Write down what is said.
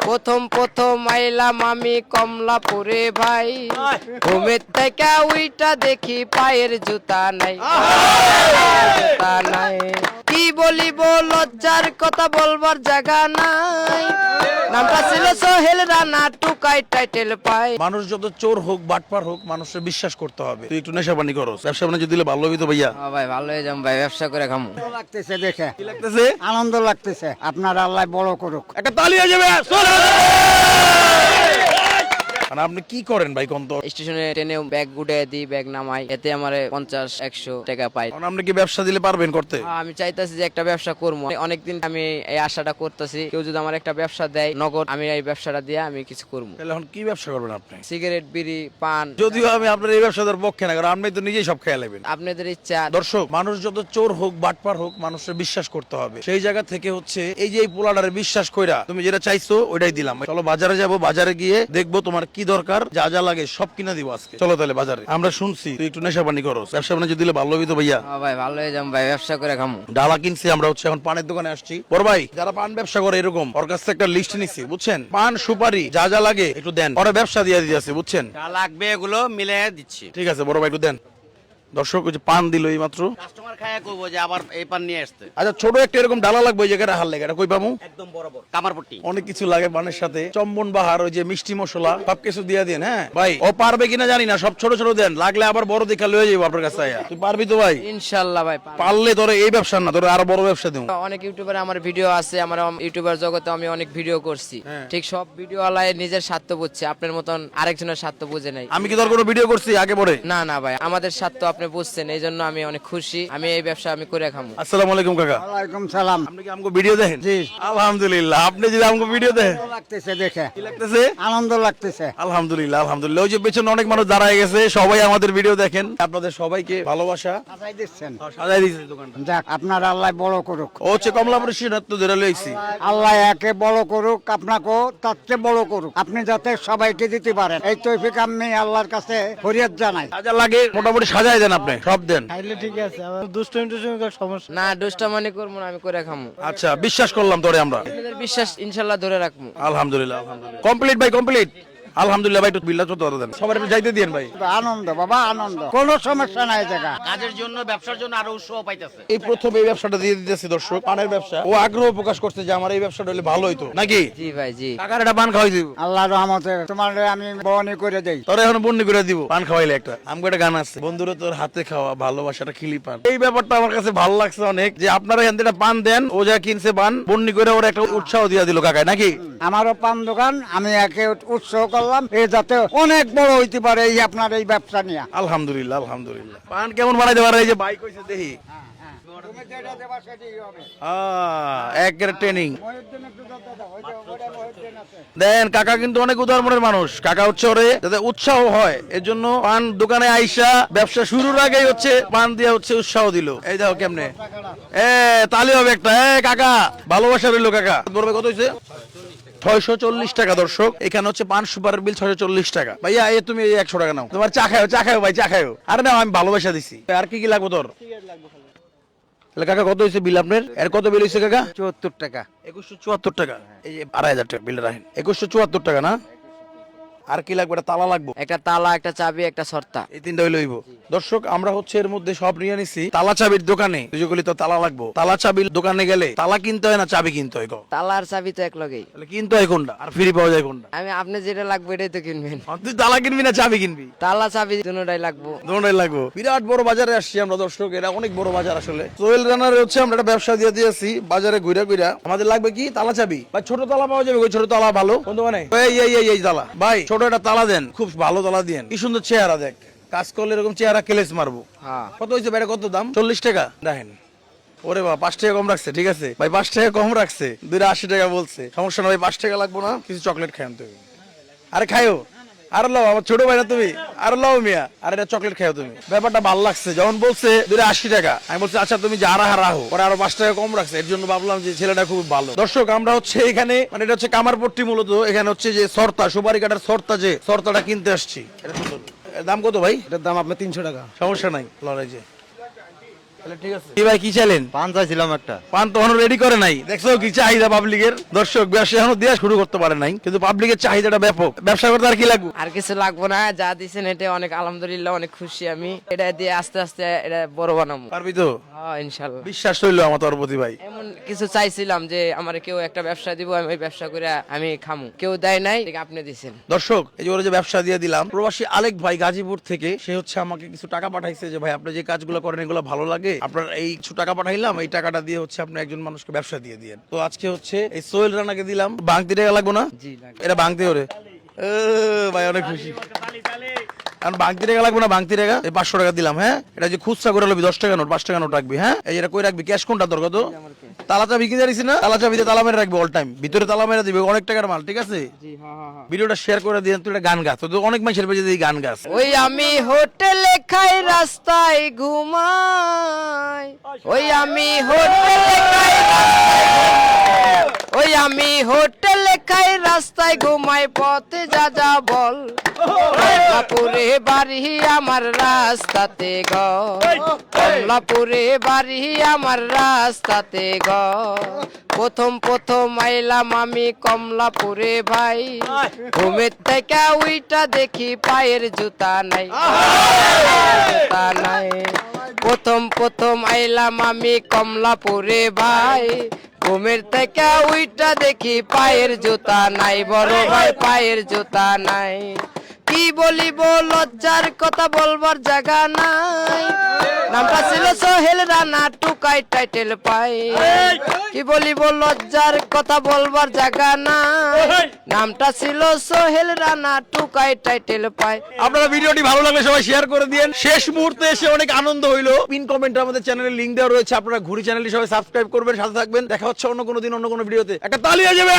প্রথম প্রথম আইলাম আমি কমলাপুরে ভাই, ঘুমের থেকে উইটা দেখি পায়ের জুতা নাই, জুতা নাই। কি বলিব লজ্জার কথা বলবার জায়গা নাই, নামটা ছিল সোহেল রানা টুকাই টাইটেল পাই। মানুষ যত চোর হোক বাটপার হোক মানুষের বিশ্বাস করতে হবে। তুই একটু নেশা পানি করো, ব্যবসা বাণিজ্য দিলে ভালো হইতো ভাইয়া। ভাই ভালো হয়ে যাম ভাই, ব্যবসা করে খামু। লাগতেছে দেখে, কি লাগতেছে? আনন্দ লাগতেছে। আপনার আল্লাহ বড় করুক। একটা তালি হয়ে যাবে। মানে আপনি কি করেন ভাই কোন তো? স্টেশনে ট্রেনে ব্যাগ গুটে দিই, ব্যাগ নামাই, এতে আমার 50-100 টাকা পাই। মানে আপনি কি ব্যবসা দিলে পারবেন করতে? আমি চাইতেছি যে একটা ব্যবসা করবো, অনেকদিন আমি এই আশাটা করতেছি, কেউ যদি আমার একটা ব্যবসা দেয় নগদ, আমি এই ব্যবসাটা দিয়ে আমি কিছু করবো। তাহলে এখন কি ব্যবসা করবেন আপনি? সিগারেট, বিড়ি, পান। যদিও আমি আপনার এই ব্যবসাদার পক্ষে না, কারণ আপনি তো নিজেই সব খেয়াল নেবেন। আপনাদের ইচ্ছা। দর্শক, মানুষ যত চোর হোক বাটপার হোক মানুষের বিশ্বাস করতে হবে। সেই জায়গা থেকে হচ্ছে এই যে এই পোলাডারে বিশ্বাস কইরা তুমি যেটা চাইছো ওইটাই দিলাম। চলো বাজারে যাব, বাজারে গিয়ে দেখবো তোমার কি দরকার, যা যা লাগে সব কিনা দিব আজকে। চলো তাহলে বাজারে। আমরা শুনছি তুই একটু নেশা পানি করো, ব্যবসা বাণিজ্য দিলে ভালো হইতো ভাইয়া। ভাই ভালো হয়ে যাম ভাই, ব্যবসা করে খামু। ডালা কিনছি, আমরা হচ্ছে এখন পানের দোকানে আসছি। বড় ভাই যারা পান ব্যবসা করে এরকম ওর কাছ থেকে একটা লিস্ট নিছি, বুঝছেন? পান সুপারি যা যা লাগে একটু দেন, ওরা ব্যবসা দিয়ে দিয়েছে, বুঝছেন? যা লাগবে এগুলো মিলে দিচ্ছি। ঠিক আছে বড় ভাই একটু দেন। দর্শক ওই যে পান দিল এই মাত্র। কাস্টমার খায়া করবো যে আবার এই পান নিয়ে আসতে। আচ্ছা ছোট একটা এরকম ডালা লাগবে, ওই জায়গাটা হাল লাগে, এটা কই পামু? একদম বরাবর কামারপট্টি। অনেক কিছু লাগে পানের সাথে, চম্বন বাহার, ওই যে মিষ্টি মশলা সবকিছু দিয়ে দেন। হ্যাঁ ভাই, ও পারবে কিনা জানি না, সব ছোট ছোট দেন, লাগলে আবার বড় দেখা লয়ে যাবো আপনার কাছে। তুই পারবি তো ভাই? ইনশাল্লাহ ভাই। পারলে তোরে এই ব্যবসা না, তোরে আরো বড় ব্যবসা দেবো। অনেক ইউটিউবার আমার ভিডিও আছে, আমার ইউটিউবার জগতে আমি অনেক ভিডিও করছি, ঠিক সব ভিডিও আলায় নিজের স্বার্থ বুঝছে, আপনার মতন আরেকজনের স্বার্থ বুঝে নাই। আমি কি তোর কোনো ভিডিও করছি আগে পরে? না না ভাই, আমাদের স্বার্থ আপনি বুঝছেন, এই জন্য আমি অনেক খুশি, আমি এই ব্যবসা আমি করে খামু। আসসালামু আলাইকুম কাকা। ওয়ালাইকুম সালাম। আপনি কি আমাকে ভিডিও দেখেন? জি। আলহামদুলিল্লাহ, আপনি যদি আমাকে ভিডিও দেখেন। ভালো লাগতেছে দেখে, কি লাগতেছে? আনন্দ লাগতেছে। আলহামদুলিল্লাহ আলহামদুলিল্লাহ। ওই যে পেছনে অনেক মানুষ দাঁড়ায় গেছে, সবাই আমাদের ভিডিও দেখেন। আপনাদের সবাইকে ভালোবাসা। সাজাই দিচ্ছেন। সাজাই দিয়েছে দোকানটা। যাক, আপনার আল্লাহ বড় করুক। ও হচ্ছে কমলাপুর সিনাত তো ধরে লইছি। আল্লাহ একে বড় করুক, আপনাকেও তার চেয়ে বড় করুক। আপনি যাতে সবাইকে দিতে পারেন, এই তৌফিক আমি আল্লাহর কাছে ফরিয়াদ জানাই। সাজা লাগে মোটামুটি সাজাই দেন, আপনি সব দেন। তাইলে ঠিক আছে, আমার দুষ্টমি সমস্যা না দুষ্টামানি করবো না, আমি করে খামু। আচ্ছা বিশ্বাস করলাম তোরে আমরা। আপনাদের বিশ্বাস ইনশাল্লাহ ধরে রাখবো। আলহামদুলিল্লাহ আলহামদুলিল্লাহ। কমপ্লিট ভাই কমপ্লিট। আলহামদুলিল্লাহ ভাই, একটু বিল্লা চলতে দেন, সবার একটু যাইতে দিন ভাই। আনন্দ বাবা, আনন্দ, কোনো সমস্যা নাই জায়গা। কাজের জন্য ব্যবসার জন্য আরো উৎসাহ পাইতেছে। এই প্রথম এই ব্যবসাটা দিয়ে দিতেছি দর্শক, পানের ব্যবসা। ও আগ্রহ প্রকাশ করছে যে আমার এই ব্যবসাটা হলে ভালো হইতো নাকি। জি ভাই জি। কাকার একটা পান খাওয়াই দিব। আল্লাহ রহমতে তোমার আমি বহনি করে দেই। তোরা এখন বন্দি করে দিব পান খাওয়াইলে একটা। আমাকে একটা গান আছে, বন্ধুরা তোর হাতে খাওয়া ভালোবাসাটা খিলি পান। এই ব্যাপারটা আমার কাছে ভালো লাগছে অনেক, যে আপনারা এখান থেকে পান দেন, ও যা কিনছে পান বন্দি করে ওরা একটা উৎসাহ দিয়ে দিল কাকায় নাকি। আমারও পান দোকান, আমি একে উৎসাহ করলাম এই যাতে অনেক বড় হইতে পারে এই আপনার এই ব্যবসা নিয়ে। আলহামদুলিল্লাহ আলহামদুলিল্লাহ। পান কেমন বানাইতে পারে? এই যে বাইক হইছে দেখি। একের ট্রেনিং দেন। কাকা কিন্তু অনেক উদার মনের মানুষ। কাকা হচ্ছে ওরে যাতে উৎসাহ হয় এর জন্য পান দোকানে আইসা ব্যবসা শুরুর আগেই হচ্ছে পান দিয়ে হচ্ছে উৎসাহ দিল। এই দেখো কেমনে, তালি হবে একটা। কাকা ভালোবাসা রইল কাকা। বলবে কত হয়েছে? 640 টাকা দর্শক। এখানে হচ্ছে পান সুপারের বিল 640 টাকা। ভাইয়া এই তুমি 100 টাকা নাও, তোমার চা খাও, চা খাও ভাই, চা খাও। আরে না আমি ভালোবাসা দিছি। আর কি কি লাগবে তোর? তাহলে কাকা কত হয়েছে বিল আপনার? এর কত বিল হয়েছে কাকা? 74 টাকা। 2174 টাকা। এই যে 2500 টাকা বিল রাখেন। 2174 টাকা না? আর কি লাগবে? একটা তালা লাগবে, একটা তালা, একটা চাবি, একটা সর্তা, এই তিনটা হইলে হইব। দর্শক আমরা হচ্ছে এর মধ্যে সব নিয়ে নিছি। তালা চাবির দোকানে যেগুলি তো তালা লাগবে, তালা চাবির দোকানে গেলে তালা কিনতে হয় না চাবি কিনতে হয়? তালা আর চাবি তো এক লগেই। তাহলে কিনতে হয় কোনটা আর ফ্রি পাওয়া যায় কোনটা? আমি আপনি যেটা লাগবে এটাই তো কিনবেন। তুই তালা কিনবি না চাবি কিনবি? তালা চাবি দুটোটাই লাগবো। দোনোটাই লাগবে। বিরাট বড় বাজারে আসছি আমরা দর্শক, এটা অনেক বড় বাজার আসলে। সোহেল রানার হচ্ছে আমরা একটা ব্যবসা দিয়ে দিয়েছি বাজারে ঘুরা ঘুরা। আমাদের লাগবে কি? তালা চাবি। ভাই ছোট তালা পাওয়া যাবে? ওই ছোট তালা ভালো কোন দোকানে? এই তালা ভাই, ছোট একটা তালা দেন, খুব ভালো তালা দিয়েন। কি সুন্দর চেহারা, দেখ কাজ করলে এরকম চেহারা কেলেস মারবো। কত হয়েছে ভাই? কত দাম? 40 টাকা। দেখেন ওরে বাবা, 5 টাকা কম রাখছে। ঠিক আছে ভাই, 5 টাকা কম রাখছে, 280 টাকা বলছে। সমস্যা না ভাই, 5 টাকা লাগবো না, কিছু চকলেট খাই তুমি। আরে খাইও, আর লও, আমার ছোট ভাই না তুমি, আর লও মিয়া, আর এটা চকলেট খাইও তুমি। ব্যাপারটা ভালো লাগছে যখন বলছে 280 টাকা, আমি বলছি আচ্ছা তুমি যা রাহো, পরে আরো 5 টাকা কম রাখছে। এর জন্য ভাবলাম যে ছেলেটা খুব ভালো। দর্শক আমরা হচ্ছে এখানে, মানে এটা হচ্ছে কামারপট্টি মূলত। এখানে হচ্ছে যে সর্তা, সুপারি কাটার সর্তা, যে সর্তাটা কিনতে আসছি। এটা সুন্দর। এর দাম কত ভাই? এটার দাম আপনার 300 টাকা। সমস্যা নাই, লড়াই যে তাহলে ঠিক আছে। কি ভাই কি চাইলেন? পান চাইছিলাম একটা। পান তো এখনো রেডি করে নাই। দেখছো কি চাহিদা পাবলিকের? দর্শক ব্যবসা এখনো দেওয়া শুরু করতে পারে নাই, কিন্তু পাবলিকের চাহিদাটা ব্যাপক। ব্যবসা করতে আর কি লাগবে? আর কিছু লাগবো না, যা দিছেন এটা অনেক আলহামদুলিল্লাহ, অনেক খুশি আমি। এটা দিয়ে আস্তে আস্তে এটা বড় বানাবো। পারবি তো? হ্যাঁ ইনশাল্লাহ। বিশ্বাস রইলো আমার তোর প্রতি ভাই। এমন কিছু চাইছিলাম যে আমার কেউ একটা ব্যবসা দিব, আমি ওই ব্যবসা করে আমি খামু, কেউ দেয় নাই, ঠিক আপনি দিছেন। দর্শক এই যে ওরা যে ব্যবসা দিয়ে দিলাম, প্রবাসী আলেক ভাই গাজীপুর থেকে, সে হচ্ছে আমাকে কিছু টাকা পাঠাইছে যে ভাই আপনি যে কাজগুলো করেন এগুলো ভালো লাগে, আপনার এই কিছু টাকা পাঠাইলাম, এই টাকাটা দিয়ে হচ্ছে আপনি একজন মানুষকে ব্যবসা দিয়ে দিয়েন। তো আজকে হচ্ছে এই সোহেল রানাকে দিলাম। বাংতি টাকা লাগবো না? জি লাগবে। এটা বাংতি ওরে ভাই অনেক খুশি। কারণ বাংতি টাকা লাগবে না, বাংতি টাকা এই 500 টাকা দিলাম। হ্যাঁ এটা যে খুচরা করে লবি 10 টাকা নোট, 5 টাকা নোট রাখবি। হ্যাঁ এই এটা কই রাখবি? ক্যাশ কোনটা তোর? কত? তালা চাবি কিনে দিছি না? তালা চাবিতে তালা মেরে রাখবি অল টাইম, ভিতরে তালা মেরে দিবি, অনেক টাকার মাল। ঠিক আছে, ভিডিওটা শেয়ার করে দিন। তুই একটা গান গাছ, তো অনেক মানুষের পেজে দিয়ে গান গাছ। ওই আমি হোটেলে খাই, রাস্তায় ঘুমাই, ওই আমি হোটেলে খাই, ওই আমি হোটেলে খাই, রাস্তায় ঘুমাই, পথে যা যা বল, কমলাপুরে বাড়ি আমার, রাস্তাতে ঘর, কমলাপুরে বাড়ি আমার, রাস্তাতে ঘর। প্রথম প্রথম আইলাম আমি কমলাপুরে ভাই, ঘুমের থেকে উইটা দেখি পায়ের জুতা নাই, জুতা নাই। প্রথম প্রথম আইলাম আমি কমলাপুরে ভাই, ঘুমের থেকে উইটা দেখি পায়ের জুতা নাই, বড় ভাই পায়ের জুতা নাই। কি বলিব লজ্জার কথা বলবার জায়গা নাই, নামটা ছিল সোহেল রানা, টুকাই টাইটেল পাই। কি বলিব লজ্জার কথা বলবার জায়গা নাই, নামটা ছিল সোহেল রানা, টুকাই টাইটেল পাই। আপনারা ভিডিওটি ভালো লাগলে সবাই শেয়ার করে দিয়েন। শেষ মুহূর্তে এসে অনেক আনন্দ হইলো। পিন কমেন্টে আমাদের চ্যানেলের লিংক দেওয়া রয়েছে, আপনারা ঘুরি চ্যানেলটি সবাই সাবস্ক্রাইব করবেন, সাথে থাকবেন। দেখা হচ্ছে অন্য কোনো দিন অন্য কোনো ভিডিওতে। একটা তালি হয়ে যাবে।